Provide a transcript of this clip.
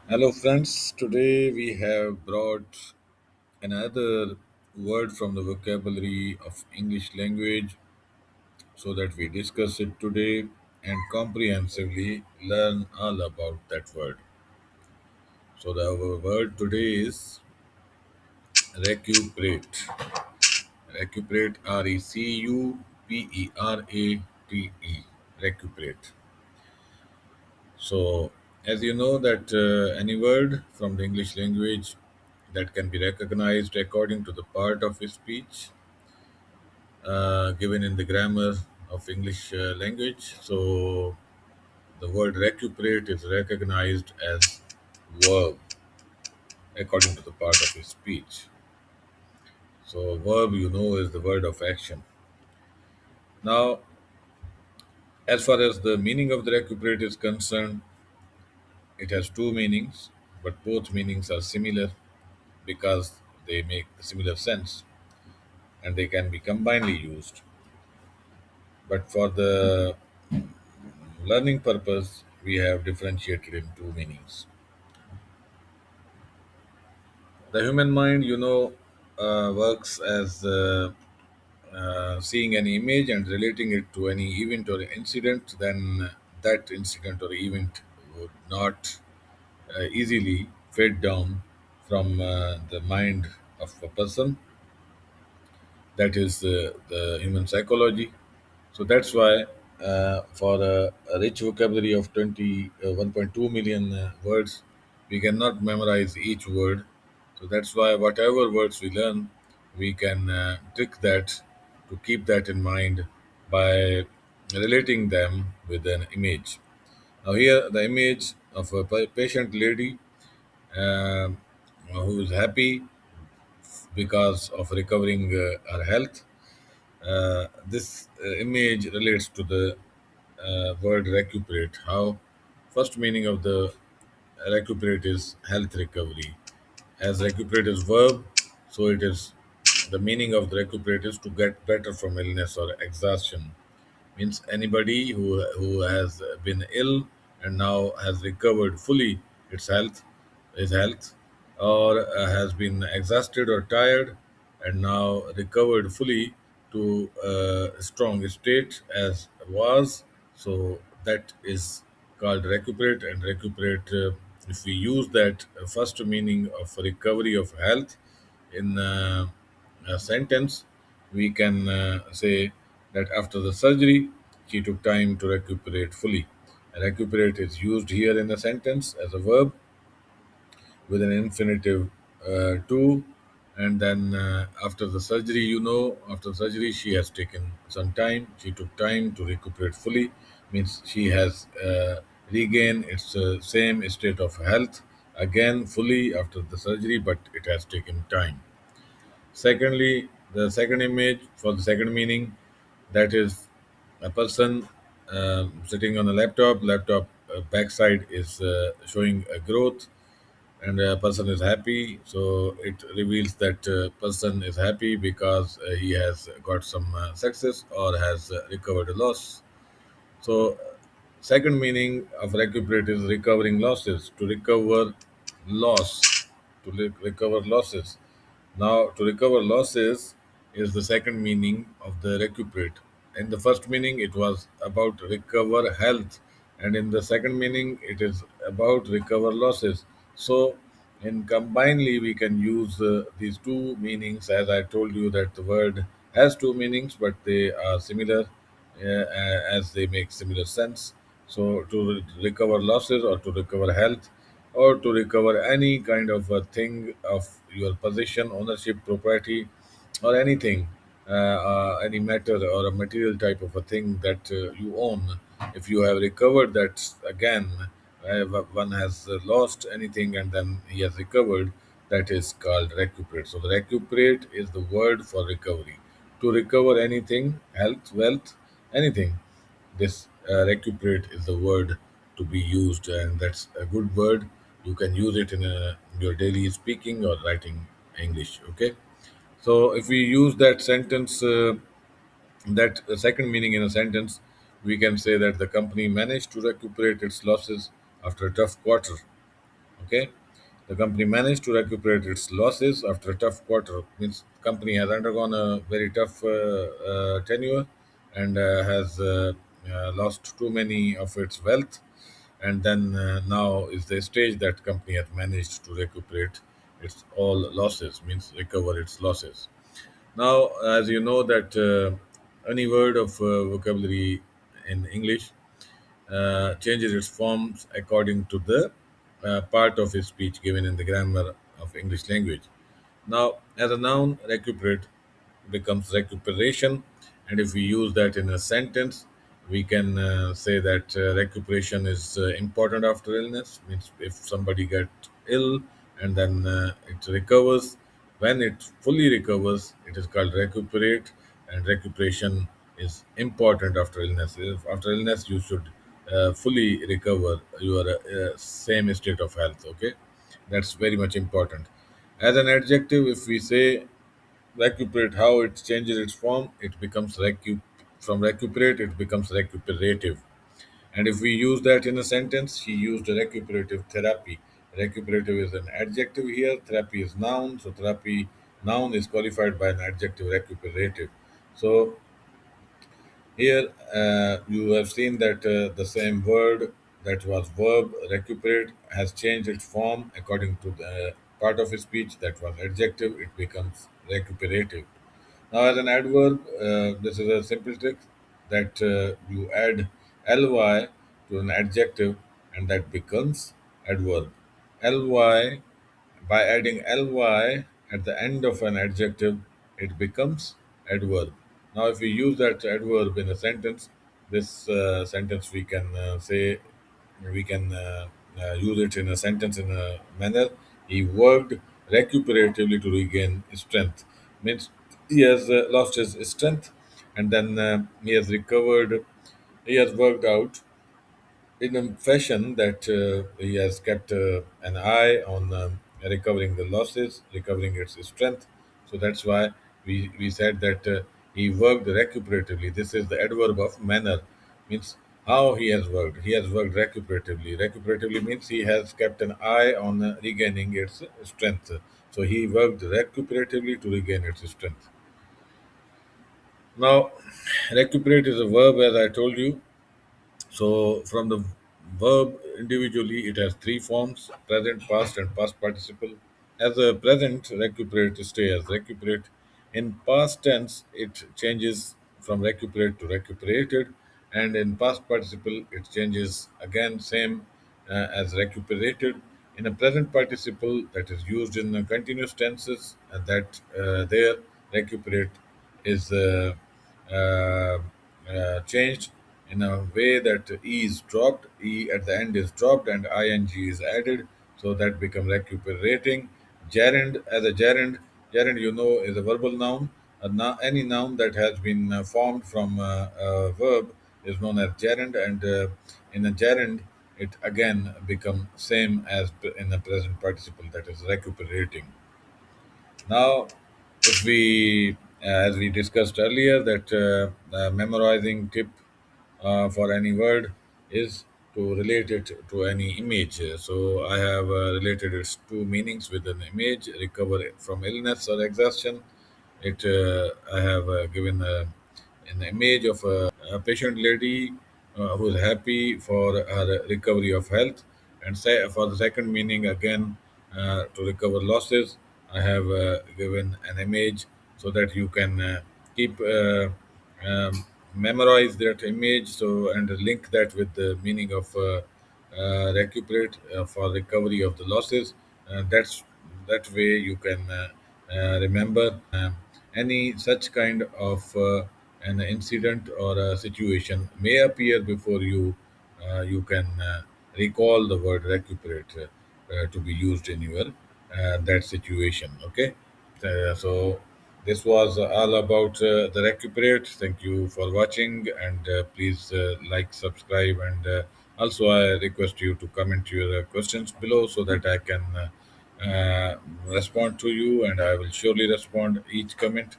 Hello, friends. Today we have brought another word from the vocabulary of English language so that we discuss it today and comprehensively learn all about that word. So, our word today is recuperate. Recuperate, recuperate. Recuperate. So, as you know, that any word from the English language that can be recognized according to the part of a speech given in the grammar of English language. So, the word recuperate is recognized as verb according to the part of a speech. So, verb, is the word of action. Now, as far as the meaning of the recuperate is concerned, it has two meanings, but both meanings are similar because they make similar sense and they can be combinedly used. But for the learning purpose, we have differentiated in two meanings. The human mind, works as seeing an image and relating it to any event or incident, then that incident or event would not easily fade down from the mind of a person. That is the human psychology. So that's why for a rich vocabulary of 1.2 million words, we cannot memorize each word. So that's why whatever words we learn, we can trick that to keep that in mind by relating them with an image. Now here the image of a patient lady who is happy because of recovering her health. This image relates to the word recuperate. How first meaning of the recuperate is health recovery. As recuperate is verb, so it is the meaning of the recuperate is to get better from illness or exhaustion. Means anybody who has been ill and now has recovered fully its health, his health, or has been exhausted or tired and now recovered fully to a strong state as was. So that is called recuperate. And recuperate, if we use that first meaning of recovery of health in a sentence, we can say that after the surgery, she took time to recuperate fully. Recuperate is used here in a sentence as a verb with an infinitive to, and then after the surgery, after surgery, she has taken some time. She took time to recuperate fully, means she has regained its same state of health again fully after the surgery, but it has taken time. Secondly, the second image for the second meaning, that is a person sitting on a laptop. Laptop backside is showing a growth, and a person is happy. So it reveals that person is happy because he has got some success or has recovered a loss. So second meaning of recuperate is recovering losses. To recover loss, recover losses. Now, to recover losses is the second meaning of the recuperate. In the first meaning, it was about recover health, and in the second meaning, it is about recover losses. So, in combinedly, we can use these two meanings. As I told you, that the word has two meanings, but they are similar as they make similar sense. So, to recover losses or to recover health or to recover any kind of a thing of your possession, ownership, property, or anything, any matter or a material type of a thing that you own. If you have recovered that again, one has lost anything and then he has recovered, that is called recuperate. So, the recuperate is the word for recovery. To recover anything, health, wealth, anything, this recuperate is the word to be used, and that's a good word. You can use it in your daily speaking or writing English. Okay, so if we use that sentence, that second meaning in a sentence, we can say that the company managed to recuperate its losses after a tough quarter. Okay, the company managed to recuperate its losses after a tough quarter. Means company has undergone a very tough tenure and has lost too many of its wealth, and then now is the stage that company has managed to recuperate its all losses. Means recover its losses. Now, as you know that any word of vocabulary in English changes its forms according to the part of his speech given in the grammar of English language. Now, as a noun, recuperate becomes recuperation, and if we use that in a sentence, we can say that recuperation is important after illness. Means if somebody gets ill and then it recovers, when it fully recovers, it is called recuperate, and recuperation is important after illness. If after illness, you should fully recover your same state of health. Okay, that's very much important. As an adjective, if we say recuperate, how it changes its form, it becomes from recuperate, it becomes recuperative. And if we use that in a sentence, he used a recuperative therapy. Recuperative is an adjective here, therapy is noun, so therapy noun is qualified by an adjective recuperative. So here, you have seen that the same word that was verb, recuperate, has changed its form according to the part of a speech that was adjective, it becomes recuperative. Now, as an adverb, this is a simple trick that you add ly to an adjective and that becomes adverb. Ly, by adding ly at the end of an adjective, it becomes adverb. Now, if we use that adverb in a sentence, this sentence we can use it in a sentence in a manner. He worked recuperatively to regain strength. Means he has lost his strength and then he has recovered. He has worked out in a fashion that he has kept an eye on recovering the losses, recovering its strength. So that's why we said that he worked recuperatively. This is the adverb of manner, means how he has worked. He has worked recuperatively. Recuperatively means he has kept an eye on regaining its strength. So he worked recuperatively to regain its strength. Now, recuperate is a verb, as I told you. So, from the verb individually, it has three forms: present, past, and past participle. As a present, recuperate stay as recuperate. In past tense, it changes from recuperate to recuperated, and in past participle, it changes again same as recuperated. In a present participle that is used in continuous tenses, that there recuperate is uh, changed in a way that E is dropped, E at the end is dropped, and ing is added, so that become recuperating. Gerund, as a gerund you know is a verbal noun. Any noun that has been formed from a verb is known as gerund, and in a gerund it again become same as in the present participle, that is recuperating. Now, if we, as we discussed earlier, that the memorizing tip for any word is to relate it to any image. So I have related its two meanings with an image: recover from illness or exhaustion. It I have given an image of a patient lady who is happy for her recovery of health, and say for the second meaning again to recover losses. I have given an image so that you can keep memorize that image, so and link that with the meaning of recuperate for recovery of the losses. That's that way you can remember any such kind of an incident or a situation may appear before you. You can recall the word recuperate to be used in your that situation. Okay, so this was all about the recuperate. Thank you for watching, and please like, subscribe, and also I request you to comment your questions below so that I can respond to you, and I will surely respond each comment.